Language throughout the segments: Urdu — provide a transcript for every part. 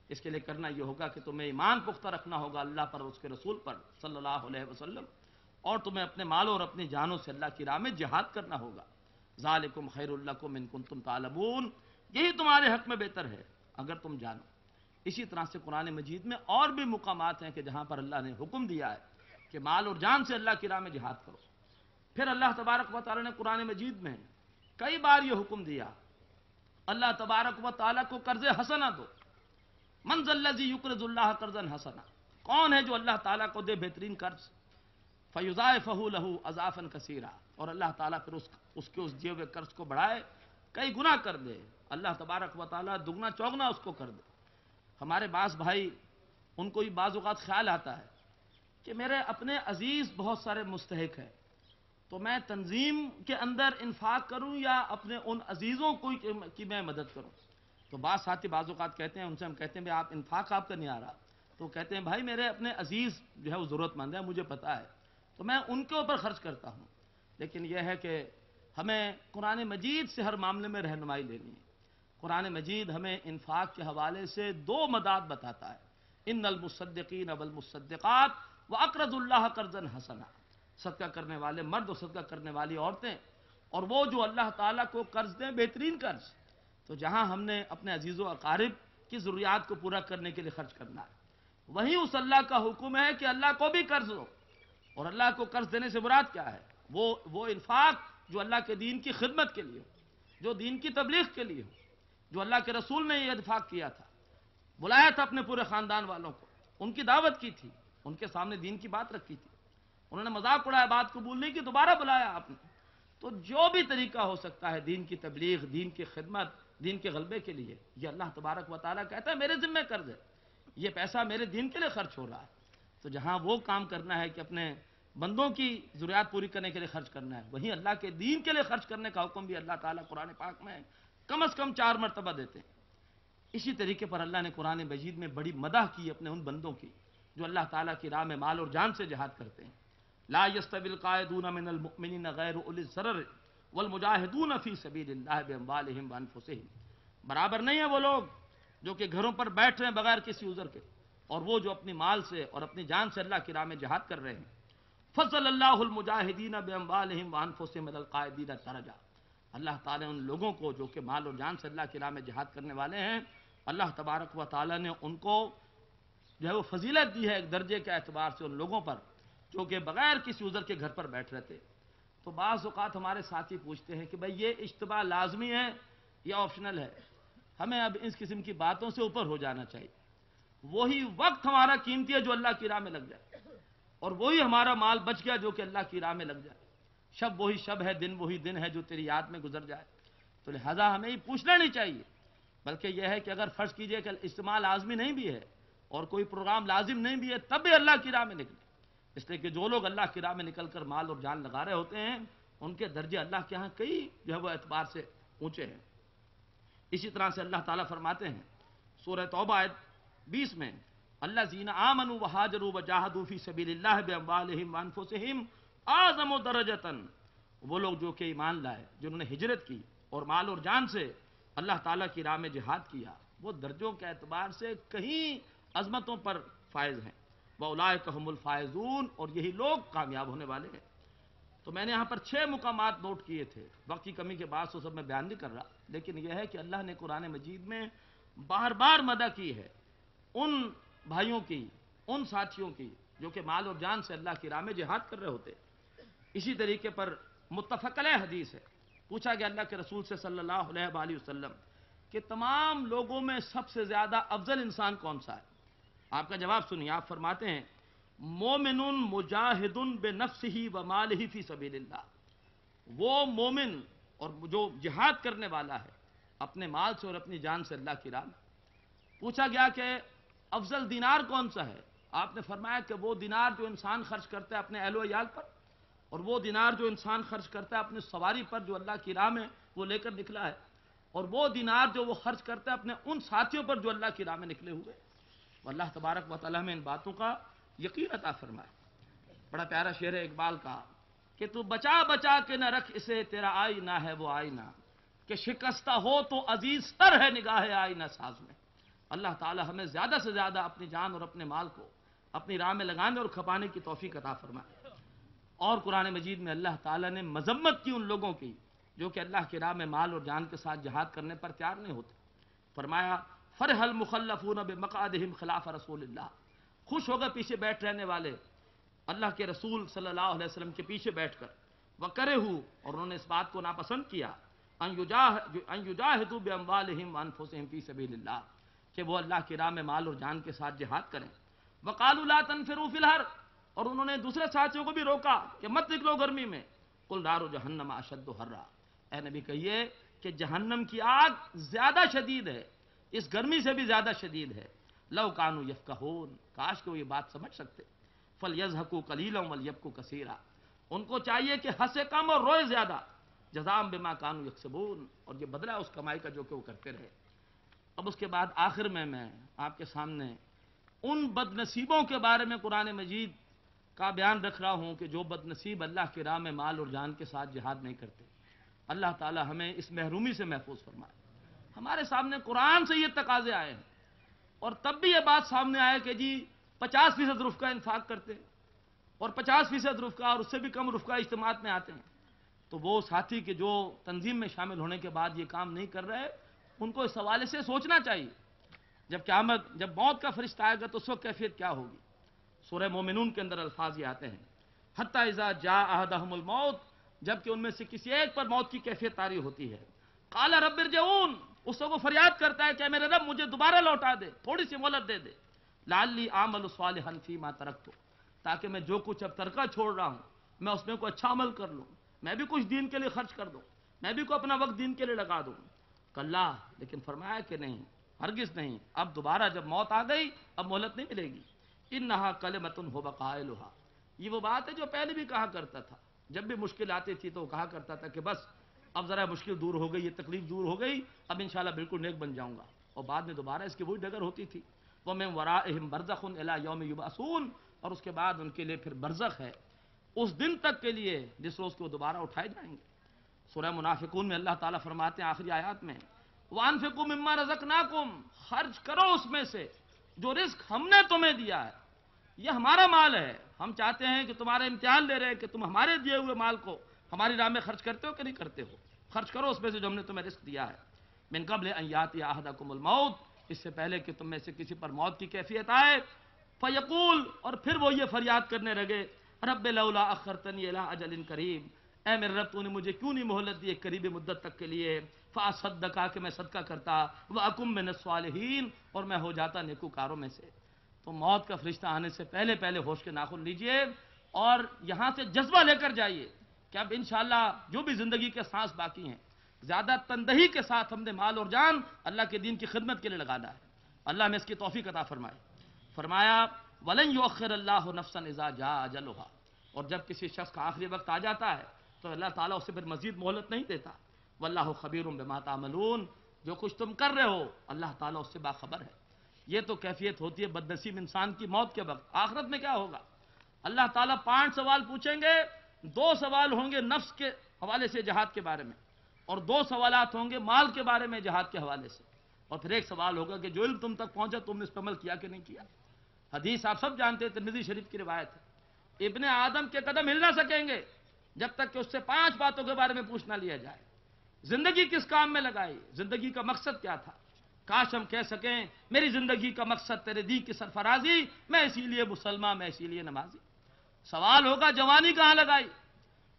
اس کے لیے کرنا یہ ہوگا کہ تمہیں ایمان پختہ رکھنا ہوگا اللہ پر اور اس کے رسول پر صلی اللہ علیہ وسلم، اور تمہیں اپنے مالوں اور اپنی جانوں سے اللہ کی راہ میں جہاد کرنا ہوگا۔ ذالکم خیر لکم ان کنتم تعلمون، یہی تمہارے حق میں بہتر ہے اگر تم جانو۔ اسی طرح سے قرآن مجید میں اور بھی مقامات ہیں کہ جہاں پر اللہ نے حکم دیا ہے کہ مال اور جان سے اللہ کی راہ میں جہاد کرو۔ پھر اللہ تبارک و تعالی نے قرآن مجید میں کئی بار یہ حکم دیا، اللہ تبارک و تعالی کو قرض حسنہ دو۔ من ذا الذی یقرض اللہ قرضا حسنا، کون ہے جو اللہ تعالیٰ کو دے بہترین قرض؟ فیضاعفہ لہ اضعافا کثیرا، اور اللہ تعالیٰ پھر اس کے دیے ہوئے قرض کو بڑھائے، کئی گنا کر دے، اللہ تبارک و تعالیٰ دگنا چوگنا اس کو کر دے۔ ہمارے بعض بھائی، ان کو یہ بعض اوقات خیال آتا ہے کہ میرے اپنے عزیز بہت سارے مستحق ہیں، تو میں تنظیم کے اندر انفاق کروں یا اپنے ان عزیزوں کی میں مدد کروں؟ تو بعض ساتھی بعض اوقات کہتے ہیں، ان سے ہم کہتے ہیں بھائی آپ انفاق آپ کا نہیں آ رہا، تو کہتے ہیں بھائی میرے اپنے عزیز جو ہے وہ ضرورت مند ہے، مجھے پتا ہے، تو میں ان کے اوپر خرچ کرتا ہوں۔ لیکن یہ ہے کہ ہمیں قرآن مجید سے ہر معاملے میں رہنمائی لینی ہے۔ قرآن مجید ہمیں انفاق کے حوالے سے دو مداد بتاتا ہے، ان المصدقین والمصدقات واقرضوا اللہ قرضا حسنا، صدقہ کرنے والے مرد اور صدقہ کرنے والی عورتیں، اور وہ جو اللہ تعالیٰ کو قرض دیں بہترین قرض۔ تو جہاں ہم نے اپنے عزیز و اقارب کی ضروریات کو پورا کرنے کے لیے خرچ کرنا ہے، وہیں اس اللہ کا حکم ہے کہ اللہ کو بھی قرض دو۔ اور اللہ کو قرض دینے سے مراد کیا ہے؟ وہ انفاق جو اللہ کے دین کی خدمت کے لیے ہو، جو دین کی تبلیغ کے لیے ہو، جو اللہ کے رسول نے یہ انفاق کیا تھا، بلایا تھا اپنے پورے خاندان والوں کو، ان کی دعوت کی تھی، ان کے سامنے دین کی بات رکھی تھی، انہوں نے مذاق اڑایا، بات قبول نہیں کی، دوبارہ بلایا آپ نے۔ تو جو بھی طریقہ ہو سکتا ہے دین کی تبلیغ، دین کی خدمت، دین کے غلبے کے لیے، یہ اللہ تبارک و تعالیٰ کہتا ہے میرے ذمہ قرض ہے، یہ پیسہ میرے دین کے لیے خرچ ہو رہا ہے۔ تو جہاں وہ کام کرنا ہے کہ اپنے بندوں کی ضروریات پوری کرنے کے لیے خرچ کرنا ہے، وہیں اللہ کے دین کے لیے خرچ کرنے کا حکم بھی اللہ تعالیٰ قرآن پاک میں کم از کم 4 مرتبہ دیتے ہیں۔ اسی طریقے پر اللہ نے قرآن مجید میں بڑی مدح کی اپنے ان بندوں کی جو اللہ تعالیٰ کی راہ میں مال اور جان سے جہاد کرتے ہیں۔ لا يستوي القاعدون من المؤمنین غیر اولی الضرر والمجاہدون فی سبیل اللہ باموالہم وانفسہم، برابر نہیں ہیں وہ لوگ جو کہ گھروں پر بیٹھ رہے ہیں بغیر کسی عذر کے، اور وہ جو اپنی مال سے اور اپنی جان سے اللہ کی راہ میں جہاد کر رہے ہیں۔ فضل اللہ المجاہدین باموالہم وانفسہم علی القاعدین درجہ، اللہ تعالیٰ ان لوگوں کو جو کہ مال اور جان سے اللہ کی راہ میں جہاد کرنے والے ہیں، اللہ تبارک و تعالیٰ نے ان کو جو ہے وہ فضیلت دی ہے ایک درجے کے اعتبار سے ان لوگوں پر جو کہ بغیر کسی عذر کے گھر پر بیٹھ رہے تھے۔ تو بعض اوقات ہمارے ساتھی پوچھتے ہیں کہ بھئی یہ اجتباع لازمی ہے یا آپشنل ہے؟ ہمیں اب اس قسم کی باتوں سے اوپر ہو جانا چاہیے۔ وہی وقت ہمارا قیمتی ہے جو اللہ کی راہ میں لگ جائے، اور وہی ہمارا مال بچ گیا جو کہ اللہ کی راہ میں لگ جائے۔ شب وہی شب ہے، دن وہی دن ہے جو تیری یاد میں گزر جائے۔ تو لہذا ہمیں یہ پوچھنا نہیں چاہیے، بلکہ یہ ہے کہ اگر فرض کیجئے کہ اجتماع لازمی نہیں بھی ہے اور کوئی پروگرام لازم نہیں بھی ہے، تب بھی اللہ کی راہ میں نکلے، اس لیے کہ جو لوگ اللہ کی راہ میں نکل کر مال اور جان لگا رہے ہوتے ہیں ان کے درجے اللہ کے ہاں کئی جو ہے وہ اعتبار سے اونچے ہیں۔ اسی طرح سے اللہ تعالیٰ فرماتے ہیں سورہ توبہ آیت 20 میں، الذین آمنوا وہاجروا وجاہدوا فی سبیل اللہ باموالہم وانفسہم اعظم درجۃ، وہ لوگ جو کہ ایمان لائے، جنہوں نے ہجرت کی اور مال اور جان سے اللہ تعالیٰ کی راہ میں جہاد کیا، وہ درجوں کے اعتبار سے کہیں عظمتوں پر فائز ہیں۔ وَأُولَٰئِکَ هُمُ الْفَائِزُونَ، اور یہی لوگ کامیاب ہونے والے ہیں۔ تو میں نے یہاں پر 6 مقامات نوٹ کیے تھے، وقت کی کمی کے بعد تو سب میں بیان نہیں کر رہا، لیکن یہ ہے کہ اللہ نے قرآن مجید میں بار بار مدح کی ہے ان بھائیوں کی، ان ساتھیوں کی جو کہ مال اور جان سے اللہ کی راہ میں جہاد کر رہے ہوتے۔ اسی طریقے پر متفق علیہ حدیث ہے، پوچھا گیا اللہ کے رسول سے صلی اللہ علیہ وآلہ وسلم کہ تمام لوگوں میں سب سے زیادہ افضل انسان کون سا ہے؟ آپ کا جواب سنیے، آپ فرماتے ہیں مومن مجاہد بنفسہ ومالہ فی سبیل اللہ، وہ مومن اور جو جہاد کرنے والا ہے اپنے مال سے اور اپنی جان سے اللہ کی راہ میں۔ پوچھا گیا کہ افضل دینار کون سا ہے؟ آپ نے فرمایا کہ وہ دینار جو انسان خرچ کرتا ہے اپنے اہل و عیال پر، اور وہ دینار جو انسان خرچ کرتا ہے اپنے سواری پر جو اللہ کی راہ میں وہ لے کر نکلا ہے، اور وہ دینار جو وہ خرچ کرتا ہے اپنے ان ساتھیوں پر جو اللہ کی راہ میں نکلے ہوئے۔ اللہ تبارک و تعالیٰ میں ان باتوں کا یقین عطا فرمائے۔ بڑا پیارا شعر ہے اقبال کا کہ تو بچا بچا کے نہ رکھ اسے، تیرا آئینہ ہے وہ آئینہ، کہ شکستہ ہو تو عزیز تر ہے نگاہ آئینہ ساز میں۔ اللہ تعالی ہمیں زیادہ سے زیادہ اپنی جان اور اپنے مال کو اپنی راہ میں لگانے اور کھپانے کی توفیق عطا فرمائے۔ اور قرآن مجید میں اللہ تعالیٰ نے مذمت کی ان لوگوں کی جو کہ اللہ کی راہ میں مال اور جان کے ساتھ جہاد کرنے پر تیار نہیں ہوتے۔ فرمایا فرح المخلفون بمقعدہم خلاف رسول اللہ، خوش ہو گئے پیچھے بیٹھ رہنے والے اللہ کے رسول صلی اللہ علیہ وسلم کے پیچھے بیٹھ کر، وکرہوا، اور انہوں نے اس بات کو ناپسند کیا، ان یجاہدوا باموالہم وانفسہم فی سبیل اللہ، کہ وہ اللہ کی راہ میں مال اور جان کے ساتھ جہاد کریں۔ وقالوا لا تنفروا فی الحر، اور انہوں نے دوسرے ساتھیوں کو بھی روکا کہ مت نکلو گرمی میں۔ قل نار جہنم اشد حرا، اے نبی کہیے کہ جہنم کی آگ زیادہ شدید ہے، اس گرمی سے بھی زیادہ شدید ہے۔ لو کانوا یفقہون، کاش کہ وہ یہ بات سمجھ سکتے۔ فلیضحکوا قلیلا ولیبکوا کثیرا، ان کو چاہیے کہ ہنسے کم اور روئے زیادہ، جزاء بما کانوا یکسبون، اور یہ بدلہ اس کمائی کا جو کہ وہ کرتے رہے۔ اب اس کے بعد آخر میں آپ کے سامنے ان بد نصیبوں کے بارے میں قرآن مجید کا بیان رکھ رہا ہوں کہ جو بد نصیب اللہ کی راہ میں مال اور جان کے ساتھ جہاد نہیں کرتے۔ اللہ تعالی ہمیں اس محرومی سے محفوظ فرمائے۔ ہمارے سامنے قرآن سے یہ تقاضے آئے ہیں، اور تب بھی یہ بات سامنے آئے کہ جی 50% رفقہ انفاق کرتے ہیں، اور 50% رفقہ اور اس سے بھی کم رفقہ اجتماعات میں آتے ہیں، تو وہ ساتھی کے جو تنظیم میں شامل ہونے کے بعد یہ کام نہیں کر رہے، ان کو اس حوالے سے سوچنا چاہیے۔ جب موت کا فرشتہ آئے گا تو اس وقت کیفیت کیا ہوگی؟ سورہ مومنون کے اندر الفاظ یہ آتے ہیں، حتی اذا جاء احدهم الموت، جبکہ ان میں سے کسی ایک پر موت کی کیفیت طاری ہوتی ہے، قال رب ارجعون، اس وقت وہ فریاد کرتا ہے کہ میرے رب مجھے دوبارہ لوٹا دے، تھوڑی سی مہلت دے دے، لعلی اعمل صالحا فیما ترکت، تاکہ میں جو کچھ اب ترکہ چھوڑ رہا ہوں میں اس میں کوئی اچھا عمل کر لوں، میں بھی کچھ دین کے لیے خرچ کر دوں، میں بھی کوئی اپنا وقت دین کے لیے لگا دوں۔ کلا، لیکن فرمایا کہ نہیں، ہرگز نہیں، اب دوبارہ جب موت آ گئی اب مہلت نہیں ملے گی۔ انہا کلمۃ هو قائلها، یہ وہ بات ہے جو پہلے بھی کہا کرتا تھا، جب بھی مشکل آتی تھی تو وہ کہا کرتا تھا کہ بس اب ذرا مشکل دور ہو گئی، یہ تکلیف دور ہو گئی، اب انشاءاللہ بالکل نیک بن جاؤں گا، اور بعد میں دوبارہ اس کی وہی ڈگر ہوتی تھی۔ وَمِن وَرَائِهِمْ بَرْزَخٌ إِلَىٰ يَوْمِ يُبْعَثُونَ، اور اس کے بعد ان کے لیے پھر برزخ ہے اس دن تک کے لیے جس روز کو دوبارہ اٹھائے جائیں گے۔ سورہ منافقون میں اللہ تعالیٰ فرماتے ہیں آخری آیات میں، وَأَنفِقُوا مِمَّا رَزَقْنَاكُمْ، خرچ کرو اس میں سے جو رزق ہم نے تمہیں دیا ہے، یہ ہمارا مال ہے، ہم چاہتے ہیں کہ تمہارے امتحان لے رہے ہیں کہ تم ہمارے دیے ہوئے مال کو ہماری راہ میں خرچ کرتے ہو کہ نہیں کرتے ہو، خرچ کرو اس میں سے جو ہم نے تمہیں رزق دیا ہے۔ من قبل ان یاتی احدکم الموت، اس سے پہلے کہ تم میں سے کسی پر موت کی کیفیت آئے، فیقول، اور پھر وہ یہ فریاد کرنے لگے، رب لولا اخرتنی الی اجل قریب، اے میرے رب تو نے مجھے کیوں نہیں مہلت دی ایک قریب مدت تک کے لیے، فاصدقا، کہ میں صدقہ کرتا، واکم من الصالحین، اور میں ہو جاتا نیکوکاروں میں سے۔ تو موت کا فرشتہ آنے سے پہلے پہلے ہوش کے ناخن لیجئے اور یہاں سے جذبہ لے کر جائیے کہ اب انشاءاللہ جو بھی زندگی کے سانس باقی ہیں زیادہ تندہی کے ساتھ ہم نے مال اور جان اللہ کے دین کی خدمت کے لیے لگانا ہے۔ اللہ میں اس کی توفیق عطا فرمائے۔ فرمایا وَلَن يُؤَخِّرَ اللَّهُ نَفْسًا إِذَا جَاءَ أَجَلُهَا، اور جب کسی شخص کا آخری وقت آ جاتا ہے تو اللہ تعالیٰ اسے پھر مزید مہلت نہیں دیتا۔ وَاللَّهُ خَبِيرٌ بِمَا تَعْمَلُونَ، جو کچھ تم کر رہے ہو اللہ تعالیٰ اس سے باخبر ہے۔ یہ تو کیفیت ہوتی ہے بد نصیب انسان کی موت کے وقت۔ آخرت میں کیا ہوگا؟ اللہ تعالیٰ 5 سوال پوچھیں گے، 2 سوال ہوں گے نفس کے حوالے سے جہاد کے بارے میں، اور 2 سوالات ہوں گے مال کے بارے میں جہاد کے حوالے سے، اور پھر ایک سوال ہوگا کہ جو علم تم تک پہنچا تم نے اس پر عمل کیا کہ نہیں کیا۔ حدیث آپ سب جانتے ہیں، ترمذی شریف کی روایت ہے، ابن آدم کے قدم ہل نہ سکیں گے جب تک کہ اس سے 5 باتوں کے بارے میں پوچھ نہ لیا جائے۔ زندگی کس کام میں لگائی، زندگی کا مقصد کیا تھا؟ کاش ہم کہہ سکیں میری زندگی کا مقصد تیرے دین کی سرفرازی، میں اسی لیے مسلمان، میں اسی لیے نمازی۔ سوال ہوگا جوانی کہاں لگائی،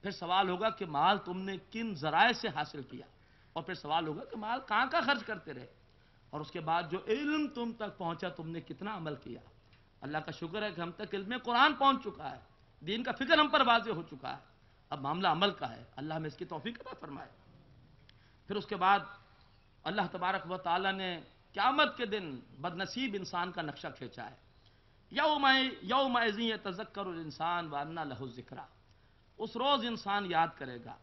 پھر سوال ہوگا کہ مال تم نے کن ذرائع سے حاصل کیا، اور پھر سوال ہوگا کہ مال کہاں کا خرچ کرتے رہے، اور اس کے بعد جو علم تم تک پہنچا تم نے کتنا عمل کیا۔ اللہ کا شکر ہے کہ ہم تک علم قرآن پہنچ چکا ہے، دین کا فکر ہم پر واضح ہو چکا ہے، اب معاملہ عمل کا ہے۔ اللہ ہمیں اس کی توفیق عطا فرمائے۔ پھر اس کے بعد اللہ تبارک و تعالیٰ نے قیامت کے دن بد نصیب انسان کا نقشہ کھینچا ہے۔ یومئذ یتذکر الانسان وانى لہ الذکریٰ، اس روز انسان یاد کرے گا،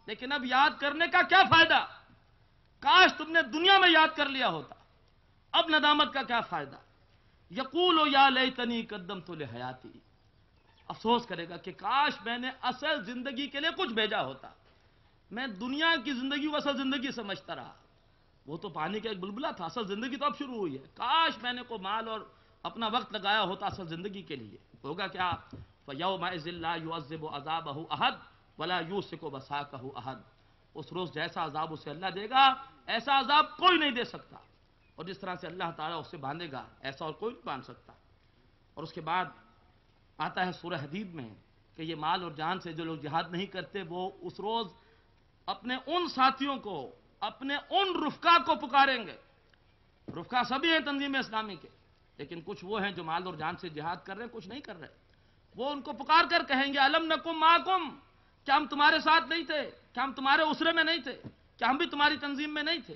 لیکن اب یاد کرنے کا کیا فائدہ؟ کاش تم نے دنیا میں یاد کر لیا ہوتا، اب ندامت کا کیا فائدہ؟ یقول یا لیتنی قدمت لحیاتی، افسوس کرے گا کہ کاش میں نے اصل زندگی کے لیے کچھ بھیجا ہوتا، میں دنیا کی زندگی کو اصل زندگی سمجھتا رہا، وہ تو پانی کا ایک بلبلہ تھا، اصل زندگی تو اب شروع ہوئی ہے. کاش میں نے کو مال اور اپنا وقت لگایا ہوتا اصل زندگی کے لیے. ہوگا کیا؟ فَيَوْمَئِذٍ لَا يُعَذِّبُ عَذَابَهُ أَحَدٌ وَلَا يُوثِقُ وَثَاقَهُ أَحَدٌ. اس روز جیسا عذاب اسے اللہ دے گا ایسا عذاب کوئی نہیں دے سکتا، اور جس طرح سے اللہ تعالیٰ اسے باندھے گا ایسا اور کوئی نہیں باندھ سکتا. اور اس کے بعد آتا ہے سورہ حدید میں کہ یہ مال اور جان سے جو لوگ جہاد نہیں کرتے وہ اس روز اپنے ان ساتھیوں کو، اپنے ان رفقا کو پکاریں گے. رفقا سبھی ہیں تنظیم اسلامی کے، لیکن کچھ وہ ہیں جو مال اور جان سے جہاد کر رہے ہیں، کچھ نہیں کر رہے. وہ ان کو پکار کر کہیں گے الم نکم معکم، کیا ہم تمہارے ساتھ نہیں تھے؟ کیا ہم تمہارے اسرے میں نہیں تھے؟ کیا ہم بھی تمہاری تنظیم میں نہیں تھے؟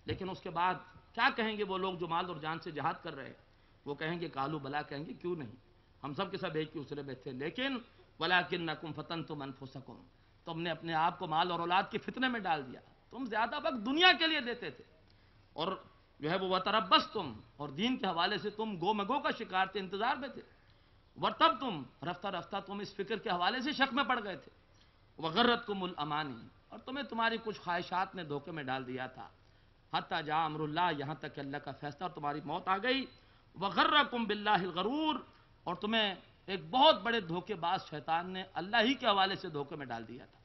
لیکن اس کے بعد کیا کہیں گے وہ لوگ جو مال اور جان سے جہاد کر رہے ہیں؟ وہ کہیں گے کالو بلا، کہیں گے کیوں نہیں، ہم سب کے سب ایک ہی اسرے میں تھے، لیکن ولکنکم فتنتم انفسکم، تم نے اپنے آپ کو مال اور اولاد کے فتنے میں ڈال دیا. تم زیادہ وقت دنیا کے لیے دیتے تھے، اور جو ہے وہ وتربصتم، اور دین کے حوالے سے تم گو مگو کا شکار تھے، انتظار میں تھے. ورتبتم، رفتہ رفتہ تم اس فکر کے حوالے سے شک میں پڑ گئے تھے. وغرتکم الامانی، اور تمہیں تمہاری کچھ خواہشات نے دھوکے میں ڈال دیا تھا. حتی جاء امر اللہ، یہاں تک کہ اللہ کا فیصلہ اور تمہاری موت آ گئی. وغرکم باللہ الغرور، اور تمہیں ایک بہت بڑے دھوکے باز شیطان نے اللہ ہی کے حوالے سے دھوکے میں ڈال دیا تھا.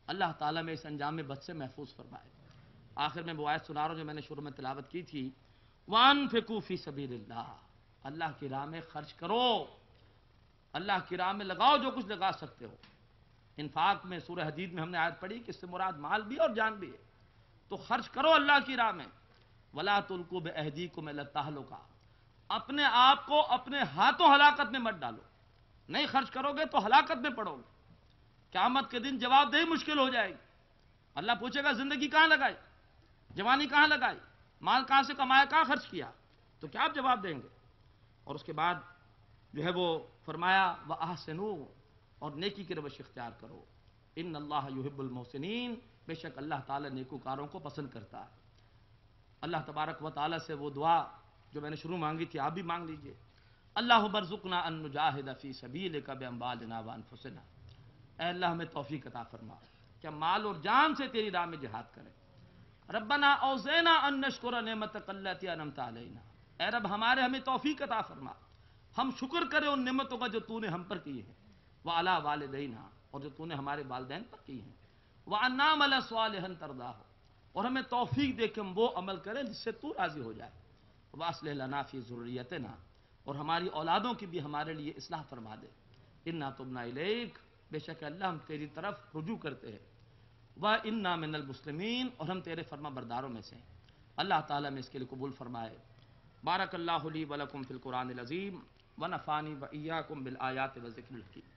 اللہ تعالیٰ میں اس انجام بد سے محفوظ فرمائے. آخر میں وہ آیت سنا رہا ہوں جو میں نے شروع میں تلاوت کی تھی. وَأَنفِقُوا فِي سَبِيلِ اللَّهِ، اللہ کی راہ میں خرچ کرو، اللہ کی راہ میں لگاؤ جو کچھ لگا سکتے ہو. انفاق میں سورہ حدید میں ہم نے آیت پڑھی کہ اس سے مراد مال بھی اور جان بھی ہے، تو خرچ کرو اللہ کی راہ میں. وَلَا تُلْقُوا بِأَيْدِيكُمْ إِلَى التَّهْلُكَةِ، اپنے آپ کو اپنے ہاتھوں ہلاکت میں مت ڈالو. نہیں خرچ کرو گے تو ہلاکت میں پڑو گے. قیامت کے دن جواب دہی مشکل ہو جائے گی. اللہ پوچھے گا زندگی کہاں لگائی، جوانی کہاں لگائی، مال کہاں سے کمایا، کہاں خرچ کیا، تو کیا آپ جواب دیں گے؟ اور اس کے بعد جو ہے وہ فرمایا وَأَحْسِنُوا، اور نیکی کی روش اختیار کرو. ان اللہ یحب المحسنین، بے شک اللہ تعالیٰ نیکوکاروں کو پسند کرتا ہے. اللہ تبارک و تعالیٰ سے وہ دعا جو میں نے شروع مانگی تھی آپ بھی مانگ لیجئے. اللہم ارزقنا ان نجاہد فی سبیلک باموالنا وانفسنا، اے اللہ ہمیں توفیق عطا فرما کہ ہم مال اور جان سے تیری راہ میں جہاد کریں. ربنا اوزینا ان نشکر نعمتک التی انعمت علینا، اے رب ہمیں توفیق عطا فرما، ہم شکر کریں ان نعمتوں کا جو تو نے ہم پر کی ہے. وعلی والدینا، اور جو تو نے ہمارے والدین پر کی ہیں. وان نعمل صالحا ترضاہ، اور ہمیں توفیق دے کہ ہم وہ عمل کریں جس سے تو راضی ہو جائے. واصلح لنا فی ذریتنا، اور ہماری اولادوں کی بھی ہمارے لیے اصلاح فرما دے. انا تبنا الیک، بے شک اللہ ہم تیری طرف رجوع کرتے ہیں. وَإِنَّا مِنَ الْمُسْلِمِينَ، اور ہم تیرے فرما برداروں میں سے ہیں. اللہ تعالیٰ میں اس کے لیے قبول فرمائے. بارک اللہ لی ولکم فی القرآن العظیم ونفعنی وإیاکم بالآیات والذکر الحکیم.